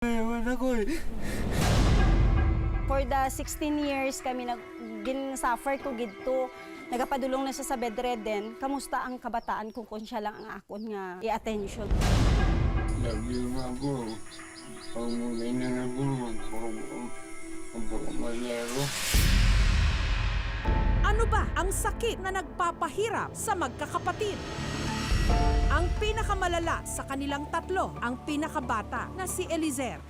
Ewan ako eh. For the 16 years kami gin-suffer ko gidto. Nagapadulong na siya sa bedridden. Kamusta ang kabataan kung siya lang ang akon nga i-attention? Lagi nga ako. Pag muli na ako, magpapamalaro. Ano ba ang sakit na nagpapahirap sa magkakapatid? Ang pinakamalala sa kanilang tatlo, ang pinakabata na si Eliezer.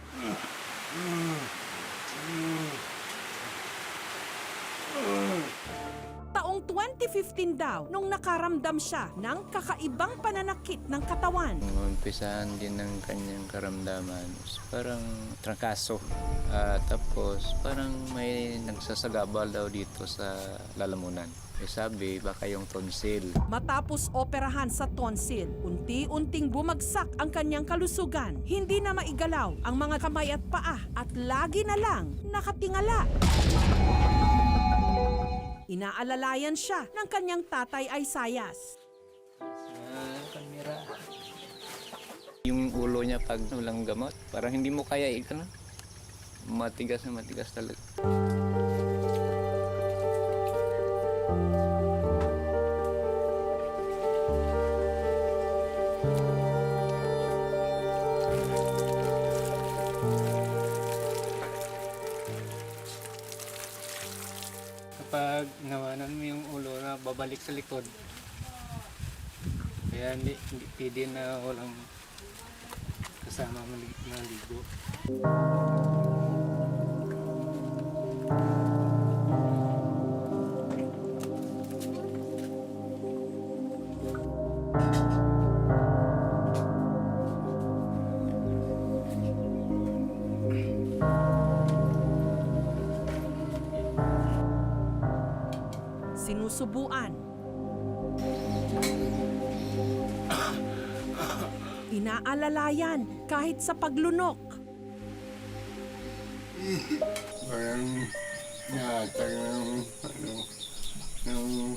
Taong 2015 daw nung nakaramdam siya ng kakaibang pananakit ng katawan. Umpisahan din ng kanyang karamdaman. Parang trangkaso. Tapos parang may nagsasagabal daw dito sa lalamunan. Sabi, baka yung tonsil. Matapos operahan sa tonsil, unti-unting bumagsak ang kanyang kalusugan. Hindi na maigalaw ang mga kamay at paa at lagi na lang nakatingala. Inaalalayan siya ng kanyang tatay Isaias. Kamera. Yung ulo niya pag walang gamot, parang hindi mo kaya ikan. Matigas na matigas talaga. Kapag nawanan mo yung ulo na babalik sa likod, kaya hindi pwede na walang kasama maligo. Sinusubuan. Inaalalayan kahit sa paglunok. Parang naatag ng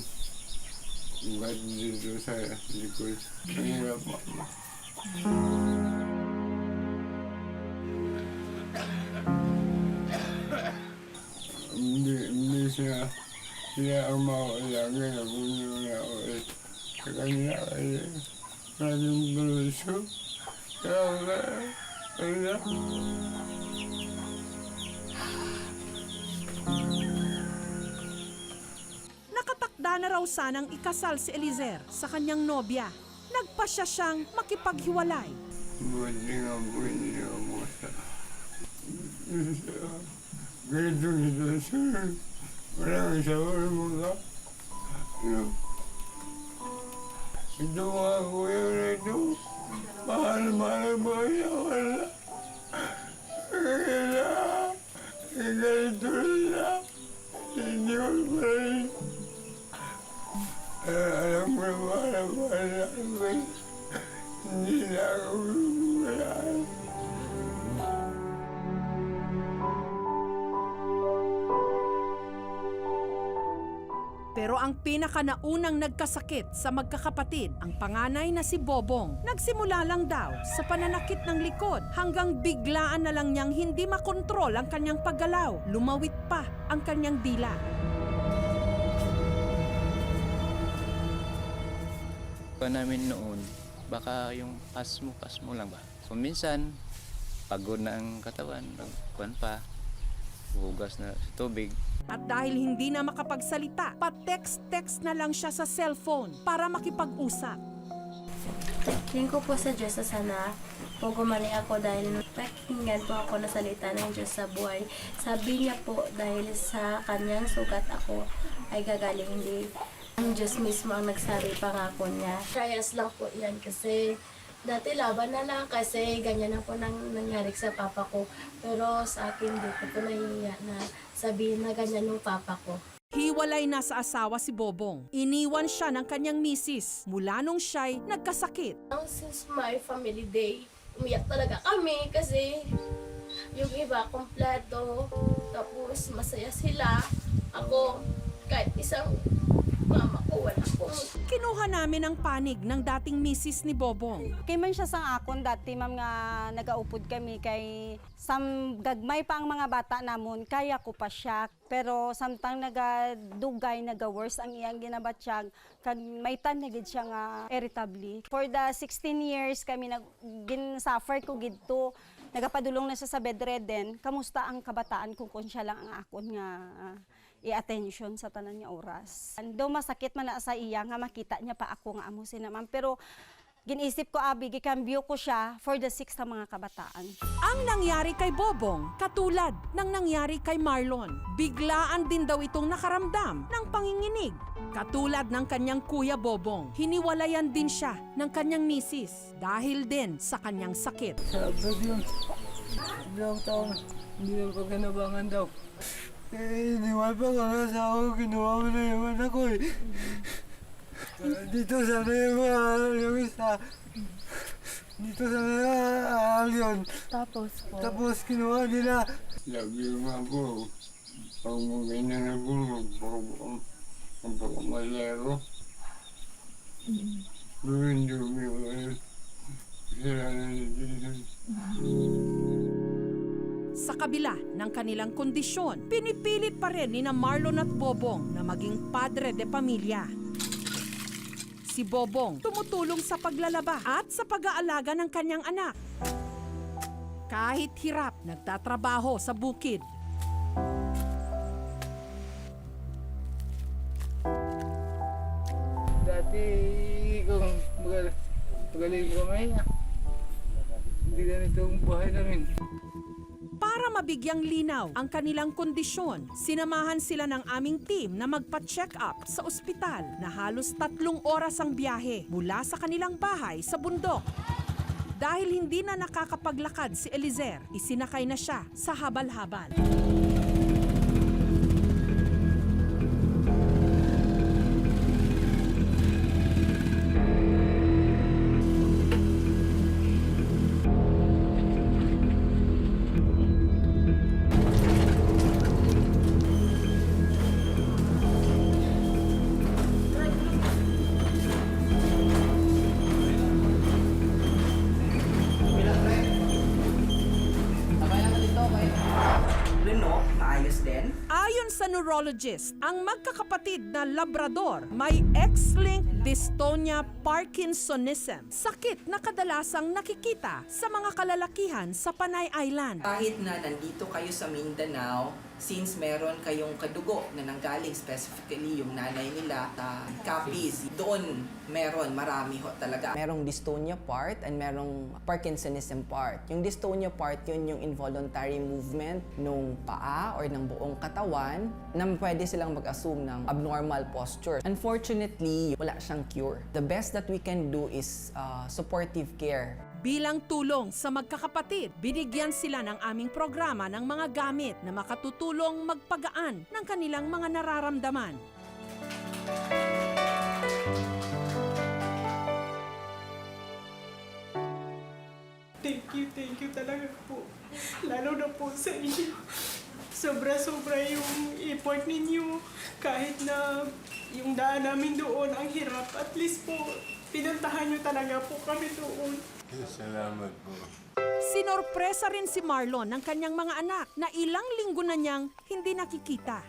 ugat dito sa likod. Ang hirap ako. Hindi siya ang mawalagay na puno na ako eh. Sa kanya kasi maraming gulusyo. Kaya Nakatakda na raw sanang ikasal si Eliezer sa kanyang nobya. Nagpasya siyang makipaghiwalay. buti nga ako sa ganito sitwasyon. Walang isawal mo ka. Ito mga kuya na ito. Mahal mo siya wala. Kaya ganito na. Hindi ko pa rin. Alam mo naman ako. Hindi na ako wala. Pero ang pinakanaunang nagkasakit sa magkakapatid, ang panganay na si Bobong, nagsimula lang daw sa pananakit ng likod hanggang biglaan na lang niyang hindi makontrol ang kanyang paggalaw. Lumawit pa ang kanyang dila. Pa namin noon, baka yung pasmo lang ba? Kung minsan, pagod na ang katawan, kuwan pa, hugas na sa tubig. At dahil hindi na makapagsalita, pa-text-text na lang siya sa cellphone para makipag-usap. Tingin ko po sa Diyos na sana po gumali ako dahil pakinggan po ako na salita ng Diyos sa buhay. Sabi niya po dahil sa kanyang sugat ako ay gagaling, hindi ang Diyos mismo ang nagsabi pangako niya. Trials lang po yan kasi dati laban na lang kasi ganyan na po nangyari sa papa ko. Pero sa akin di ko po nahihiya na sabihin na ganyan ng papa ko. Hiwalay na sa asawa si Bobong. Iniwan siya ng kanyang misis mula nung siya'y nagkasakit. Since my family day, umiyak talaga kami kasi yung iba kompleto, tapos masaya sila. Ako, kahit isang Kinuha namin ang panig ng dating misis ni Bobong. Kay man siya sang akon dati ma'am nga nagaupod kami kay gagmay pa ang mga bata namon kaya ko pa siya pero samtang nagadugay naga-worse ang iyang ginabatsyag kag may tan na gid siya nga irritably. For the 16 years kami suffer ko gidto nagapadulong na siya sa bedridden. Kamusta ang kabataan kung siya lang ang akon nga i-attention sa tanan niya oras. Daw masakit man na sa iya nga makita niya pa ako nga amo sina ma'am pero ginisip ko abi gikambyo ko siya for the 6 sa mga kabataan. Ang nangyari kay Bobong, katulad ng nangyari kay Marlon. Biglaan din daw itong nakaramdam ng panginginig. Katulad ng kanyang kuya Bobong, hiniwalayan din siya ng kanyang misis dahil din sa kanyang sakit. Sabag yun. Ilang taon, hindi na pagkanabangan daw. Iniwan pa ka na sa ako, kinuha mo na yung anak ko eh. Dito sana yung isa. Dito sana yun. Tapos kinuha nila. Lagi nga po. Pag mo ganyan na po, magpakamalero. Gawin dumi. Sila na dito. Sa kabila ng kanilang kondisyon, pinipilit pa rin ni na Marlon at Bobong na maging padre de pamilya. Si Bobong tumutulong sa paglalaba at sa pag-aalaga ng kanyang anak. Kahit hirap, nagtatrabaho sa bukid. Dati kung magaling kamay na. Hindi ganito ang buhay namin. Para mabigyang linaw ang kanilang kondisyon, sinamahan sila ng aming team na magpa-check up sa ospital na halos 3 oras ang biyahe mula sa kanilang bahay sa bundok. Dahil hindi na nakakapaglakad si Eliezer, isinakay na siya sa habal-habal. Ayon sa neurologist, ang magkakapatid na Labrador may X-linked dystonia Parkinsonism, sakit na kadalasang nakikita sa mga kalalakihan sa Panay Island. Kahit na nandito kayo sa Mindanao, since meron kayong kadugo na nanggaling specifically yung nanay nila sa Capiz, doon marami ho talaga. Merong dystonia part and merong Parkinsonism part. Yung dystonia part, yun yung involuntary movement nung paa or ng buong katawan na pwede silang mag-assume ng abnormal posture. Unfortunately, wala siyang cure. The best that we can do is supportive care. Bilang tulong sa magkakapatid, binigyan sila ng aming programa ng mga gamit na makatutulong magpagaan ng kanilang mga nararamdaman. Thank you talaga po. Lalo na po sa inyo. Sobra-sobra yung effort ninyo. Kahit na yung daan namin doon ang hirap, at least po, pinuntahan nyo talaga po kami doon. Salamat po. Sinorpresa rin si Marlon ng kanyang mga anak na ilang linggo na niyang hindi nakikita.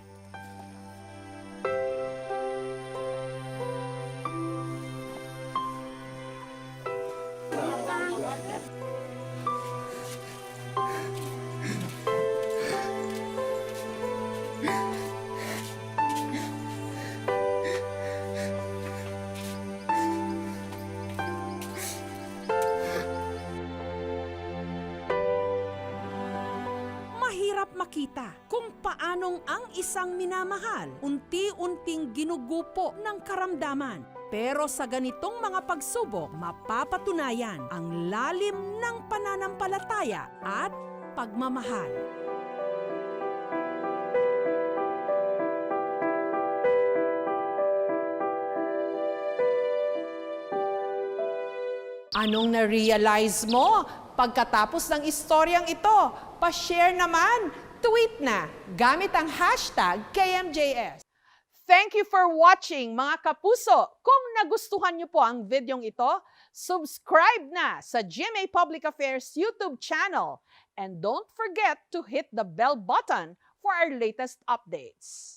Mahirap makita kung paanong ang isang minamahal unti-unting ginugupo ng karamdaman. Pero sa ganitong mga pagsubok, mapapatunayan ang lalim ng pananampalataya at pagmamahal. Anong na-realize mo pagkatapos ng istoryang ito? Pa-share naman, tweet na gamit ang hashtag KMJS. Thank you for watching, mga kapuso. Kung nagustuhan niyo po ang videong ito, subscribe na sa GMA Public Affairs YouTube channel. And don't forget to hit the bell button for our latest updates.